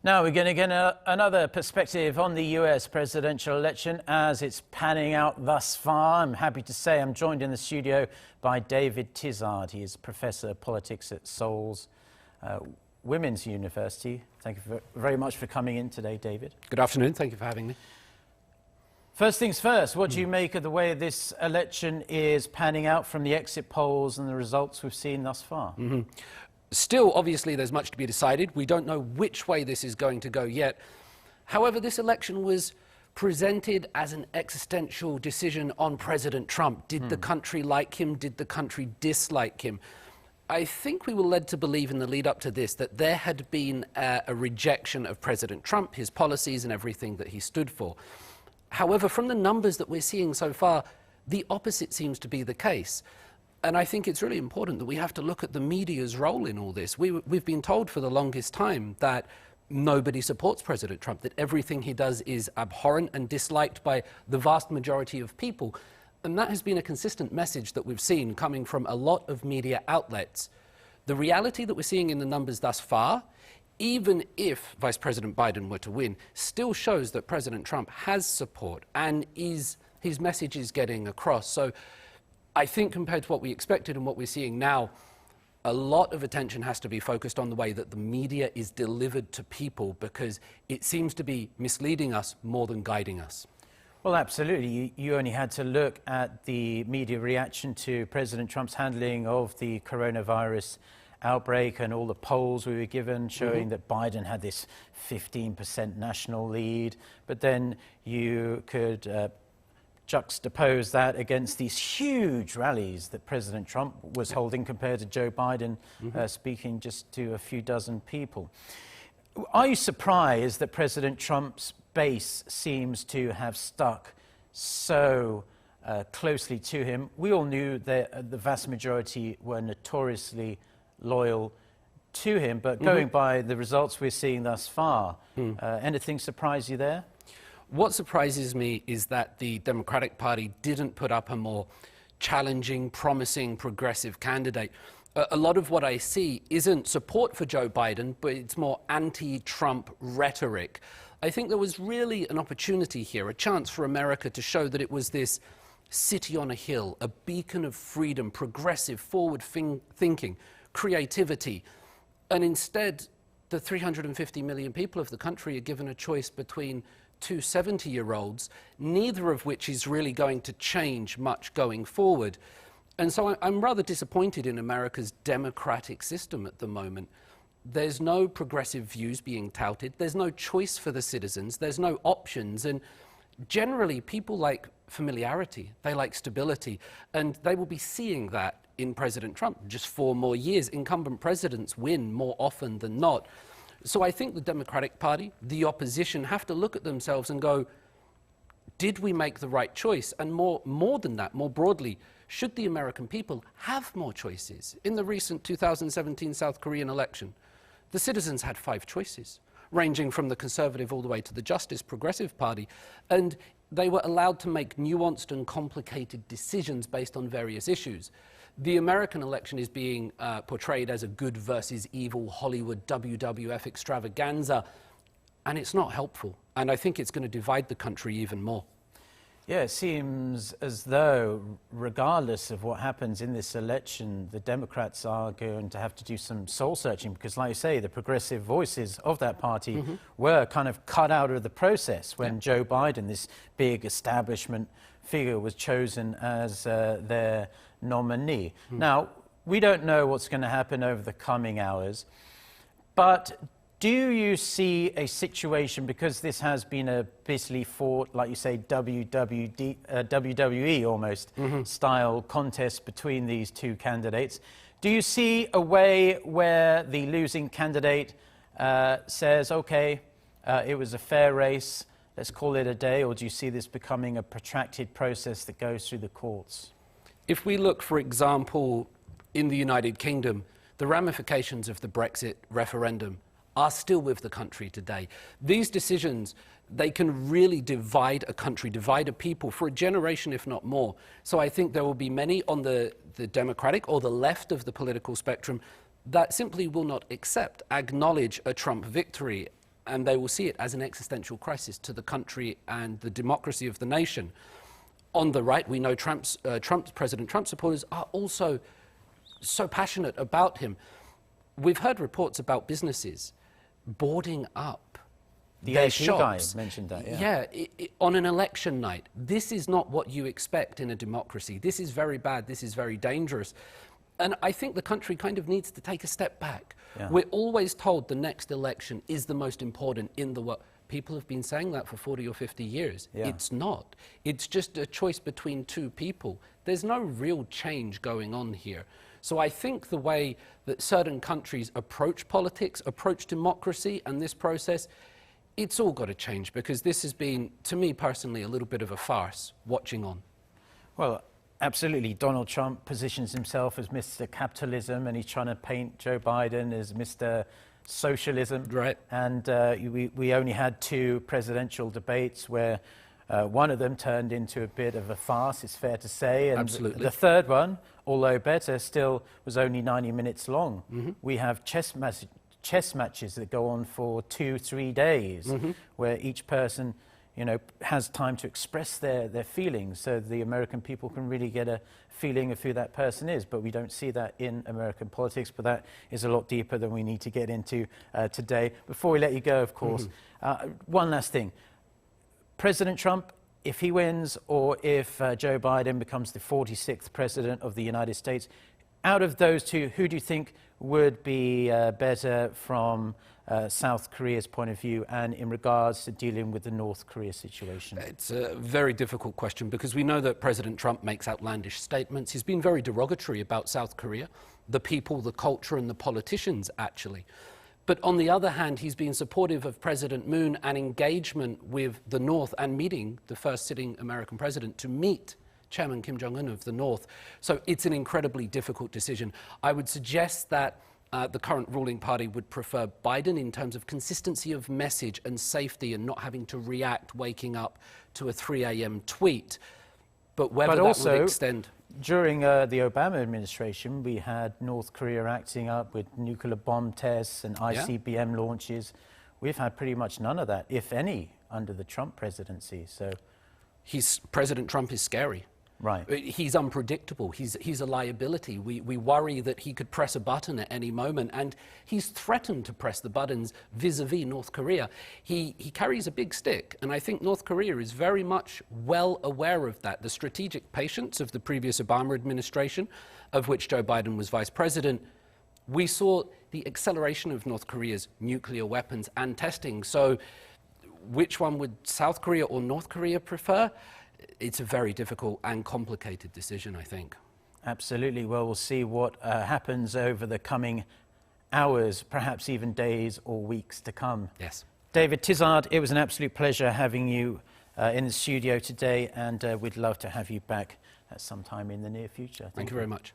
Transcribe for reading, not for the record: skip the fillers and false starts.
Now we're going to get another perspective on the US presidential election as it's panning out thus far. I'm happy to say I'm joined in the studio by David Tizzard. He is Professor of Politics at Seoul's Women's University. Thank you very much for coming in today, David. Good afternoon. Thank you for having me. First things first, what do you make of the way this election is panning out from the exit polls and the results we've seen thus far? Still, obviously, there's much to be decided. We don't know which way this is going to go yet. However, this election was presented as an existential decision on President Trump. Did the country like him? Did the country dislike him? I think we were led to believe in the lead up to this that there had been a rejection of President Trump, his policies and everything that he stood for. However, from the numbers that we're seeing so far, the opposite seems to be the case. And I think it's really important that we have to look at the media's role in all this. We've been told for the longest time that nobody supports President Trump, that everything he does is abhorrent and disliked by the vast majority of people. And that has been a consistent message that we've seen coming from a lot of media outlets. The reality that we're seeing in the numbers thus far, even if Vice President Biden were to win, still shows that President Trump has support and his message is getting across. So I think compared to what we expected and what we're seeing now, a lot of attention has to be focused on the way that the media is delivered to people, because it seems to be misleading us more than guiding us. Well, absolutely. You only had to look at the media reaction to President Trump's handling of the coronavirus outbreak and all the polls we were given showing that Biden had this 15% national lead. But then you could juxtapose that against these huge rallies that President Trump was holding compared to Joe Biden speaking just to a few dozen people. Are you surprised that President Trump's base seems to have stuck so closely to him? We all knew that the vast majority were notoriously loyal to him, but going by the results we're seeing thus far, anything surprise you there? What surprises me is that the Democratic Party didn't put up a more challenging, promising, progressive candidate. A lot of what I see isn't support for Joe Biden, but it's more anti-Trump rhetoric. I think there was really an opportunity here, a chance for America to show that it was this city on a hill, a beacon of freedom, progressive, forward-thinking, creativity. And instead, the 350 million people of the country are given a choice between two 70-year-olds, neither of which is really going to change much going forward. And so I'm rather disappointed in America's democratic system at the moment. There's no progressive views being touted. There's no choice for the citizens. There's no options. And generally, people like familiarity. They like stability. And they will be seeing that in President Trump. Just 4 more years. Incumbent presidents win more often than not. So I think the Democratic Party, the opposition, have to look at themselves and go, did we make the right choice? And more than that, more broadly, should the American people have more choices? In the recent 2017 South Korean election, the citizens had 5 choices, ranging from the conservative all the way to the Justice Progressive Party, and they were allowed to make nuanced and complicated decisions based on various issues. The American election is being portrayed as a good versus evil Hollywood WWF extravaganza, and it's not helpful. And I think it's going to divide the country even more. Yeah, it seems as though, regardless of what happens in this election, the Democrats are going to have to do some soul-searching because, like you say, the progressive voices of that party were kind of cut out of the process when Joe Biden, this big establishment figure, was chosen as their nominee. Now, we don't know what's going to happen over the coming hours, but do you see a situation, because this has been a bitterly fought, like you say, WWE almost style contest between these two candidates, do you see a way where the losing candidate says, okay, it was a fair race, let's call it a day, or do you see this becoming a protracted process that goes through the courts? If we look, for example, in the United Kingdom, the ramifications of the Brexit referendum are still with the country today. These decisions, they can really divide a country, divide a people for a generation, if not more. So I think there will be many on the Democratic or the left of the political spectrum that simply will not acknowledge a Trump victory. and they will see it as an existential crisis to the country and the democracy of the nation. On the right, we know President Trump supporters are also so passionate about him. We've heard reports about businesses boarding up the their AP shops. guy mentioned that, On an election night. This is not what you expect in a democracy. This is very bad. This is very dangerous. And I think the country kind of needs to take a step back. Yeah. We're always told the next election is the most important in the world. People have been saying that for 40 or 50 years. Yeah. It's not. It's just a choice between two people. There's no real change going on here. So I think the way that certain countries approach politics, approach democracy and this process, it's all got to change, because this has been, to me personally, a little bit of a farce watching on. Well, absolutely. Donald Trump positions himself as Mr. Capitalism, and he's trying to paint Joe Biden as Mr. Socialism. Right. And we only had 2 presidential debates where one of them turned into a bit of a farce, it's fair to say. And Absolutely. the third one, although better, still was only 90 minutes long. Mm-hmm. We have chess matches that go on for 2-3 days, mm-hmm. where each person, has time to express their feelings, so the American people can really get a feeling of who that person is. But we don't see that in American politics, but that is a lot deeper than we need to get into today. Before we let you go, of course, one last thing. President Trump, if he wins, or if Joe Biden becomes the 46th president of the United States, out of those 2, who do you think would be better from South Korea's point of view and in regards to dealing with the North Korea situation? It's a very difficult question, because we know that President Trump makes outlandish statements. He's been very derogatory about South Korea, the people, the culture, and the politicians, actually. But on the other hand, he's been supportive of President Moon and engagement with the North, and meeting the first sitting American president to meet Chairman Kim Jong-un of the North. So it's an incredibly difficult decision. I would suggest that the current ruling party would prefer Biden in terms of consistency of message and safety, and not having to react waking up to a 3 a.m. tweet. But whether that would extend... During the Obama administration, we had North Korea acting up with nuclear bomb tests and ICBM launches. We've had pretty much none of that, if any, under the Trump presidency. So, President Trump is scary. Right. He's unpredictable. He's a liability. We worry that he could press a button at any moment, and he's threatened to press the buttons vis-a-vis North Korea. He carries a big stick, and I think North Korea is very much well aware of that. The strategic patience of the previous Obama administration, of which Joe Biden was vice president, we saw the acceleration of North Korea's nuclear weapons and testing. So which one would South Korea or North Korea prefer? It's a very difficult and complicated decision, I think. Absolutely. Well, we'll see what happens over the coming hours, perhaps even days or weeks to come. Yes. David Tizzard, it was an absolute pleasure having you in the studio today, and we'd love to have you back at some time in the near future. Thank you very much.